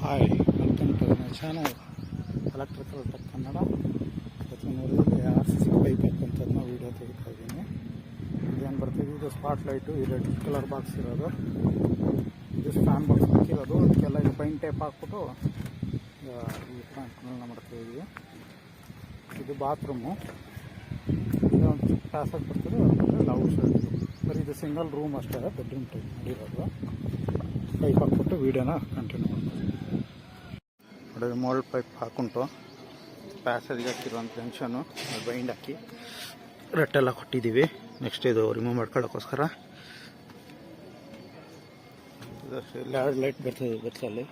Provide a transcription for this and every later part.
Hi, welcome to my channel electrical tech Kannada. ಇವತ್ತು ನೋಡಿದ್ರೆ RCC pipe ಹಾಕಂಥದ್ದನ್ನ video ತೆಗಿತಾ ಇದ್ದೀನಿ. ಇದೇನು ಬರ್ತಿದೆ, ಇದು ಸ್ಪಾಟ್ ಲೈಟು, ಈ ರೆಡ್ ಕಲರ್ ಬಾಕ್ಸ್ ಇರೋದು, ಇದು ಫ್ಯಾನ್ ಬಾಕ್ಸ್ ಹಾಕಿರೋದು. ಅದಕ್ಕೆಲ್ಲ ಇದು ಪೈಂಟ್ ಟೇಪ್ ಹಾಕ್ಬಿಟ್ಟು ಈ ಪ್ಲಾಂಟ್ಗಳನ್ನ ಮಾಡ್ತಾಯಿದ್ವಿ. ಇದು ಬಾತ್ರೂಮು, ಇದು ಒಂದು ಪ್ಯಾಸೇಜ್ ಬರ್ತದೆ, ಅದಕ್ಕೆ ಲವ್ ಶೇಡ್. ಬರೀ ಇದು ಸಿಂಗಲ್ ರೂಮ್ ಅಷ್ಟೇ, ಬೆಡ್ರೂಮ್ ಟೈಪ್ ಮಾಡಿರೋದು. ಪೈಪ್ ಹಾಕ್ಬಿಟ್ಟು ವೀಡಿಯೋನ ಕಂಟಿನ್ಯೂ ಮಾಡ್ತೀವಿ. ನೋಡಿ, ಮೋಲ್ಡ್ ಪೈಪ್ ಹಾಕ್ಕೊಂಡು ಪ್ಯಾಸೇಜ್ಗೆ ಹಾಕಿರೋಂಥ ಜಂಕ್ಷನು ಬೈಂಡ್ ಹಾಕಿ ರಟ್ಟೆಲ್ಲ ಕೊಟ್ಟಿದ್ದೀವಿ. ನೆಕ್ಸ್ಟ್ ಇದು ರಿಮೂವ್ ಮಾಡ್ಕೊಳ್ಳೋಕ್ಕೋಸ್ಕರ ಲ್ಯಾಡ್ ಲೈಟ್ ಬರ್ತದೆ ಬರ್ತಲ್ಲಿ.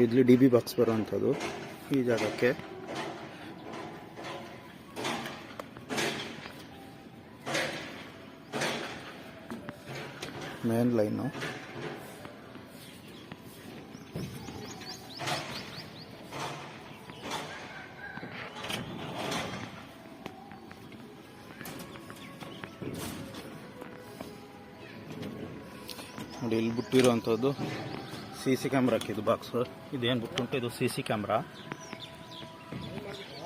ಇಲ್ಲಿ DB ಬಾಕ್ಸ್ ಬರುವಂಥದ್ದು ಈ ಜಾಗಕ್ಕೆ. ಮೇನ್ ಲೈನು ನೋಡಿ, ಇಲ್ಲಿ ಬಿಟ್ಟಿರೋವಂಥದ್ದು CC ಕ್ಯಾಮ್ರಾಕ್ಕೆ ಇದು ಬಾಕ್ಸು. ಇದೇನು ಬಿಟ್ಟುಂಟು, ಇದು CC ಕ್ಯಾಮ್ರಾ.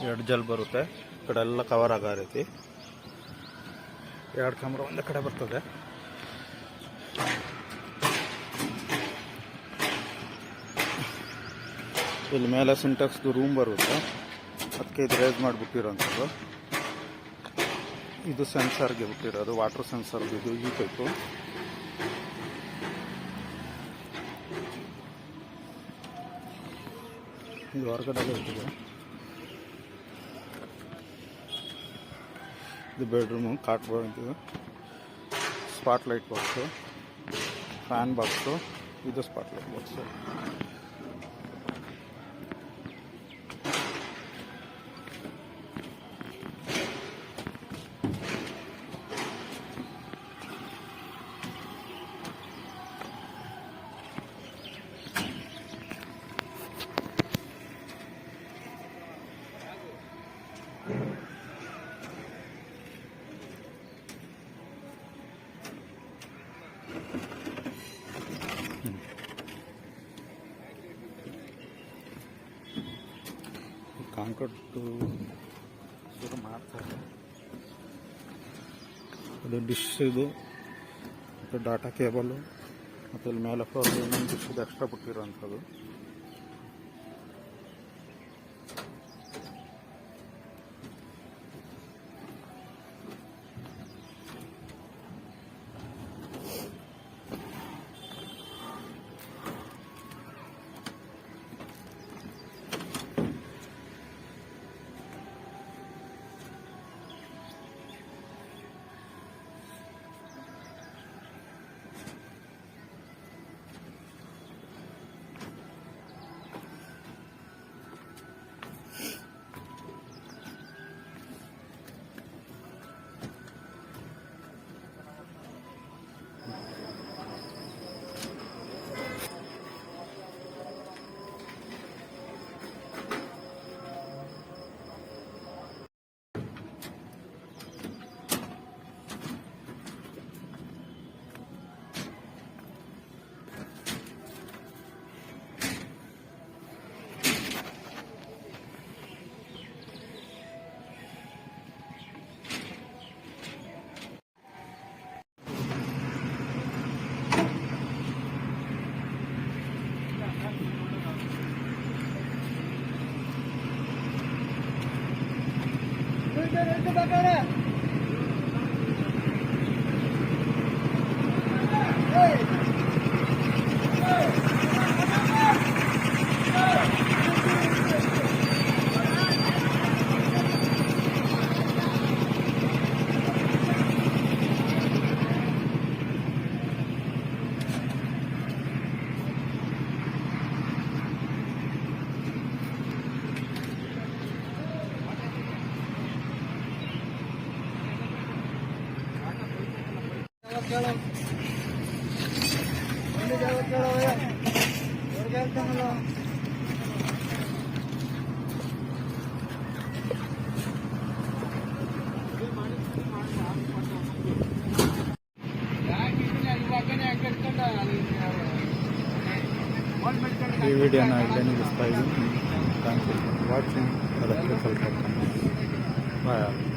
2 ಜಲ್ ಬರುತ್ತೆ, ಈ ಕಡೆ ಎಲ್ಲ ಕವರ್ ಆಗೋ ರೀತಿ 2 ಕ್ಯಾಮ್ರಾ ಒಂದೇ ಕಡೆ ಬರ್ತದೆ. ಇಲ್ಲಿ ಮೇಲೆ ಸಿಂಟೆಕ್ಸ್ದು ರೂಮ್ ಬರುತ್ತೆ, ಅದಕ್ಕೆ ಇದು ರೇಸ್ ಮಾಡಿಬಿಟ್ಟಿರೋಂಥದ್ದು. ಇದು ಸೆನ್ಸರ್ಗೆ ಬಿಟ್ಟಿರೋದು, ವಾಟರ್ ಸೆನ್ಸರ್ದು. ಇದು ಈ ಟೈಪು. ಇದು ಹೊರಗಡೆ ಇರ್ತದೆ. ಇದು ಬೆಡ್ರೂಮು, ಕಾಟ್ ಇದು spot light box, fan box. ಇದು ಸ್ಪಾಟ್ ಲೈಟ್ ಬಾಕ್ಸು. ಕಾಂಕ್ರೀಟ್ ಶುರು ಮಾಡ್ತಾರೆ. ಅದು ಡಿಶ್ ಇದು, ಮತ್ತು ಡಾಟಾ ಕೇಬಲು, ಮತ್ತು ಇಲ್ಲಿ ಮೇಲೆ ಫ್ಲೋರ್ ಇನ್ನೊಂದು ಡಿಶ್ ಇದು ಎಕ್ಸ್ಟ್ರಾ ಬಿಟ್ಟಿರೋವಂಥದ್ದು. ಈ ವಿಡಿಯೋನ ಇಲ್ಲೇ ನಿಲ್ಲಿಸ್ತಾ ಇದ್ದೀನಿ. Thank you for watching electrical tech. Bye.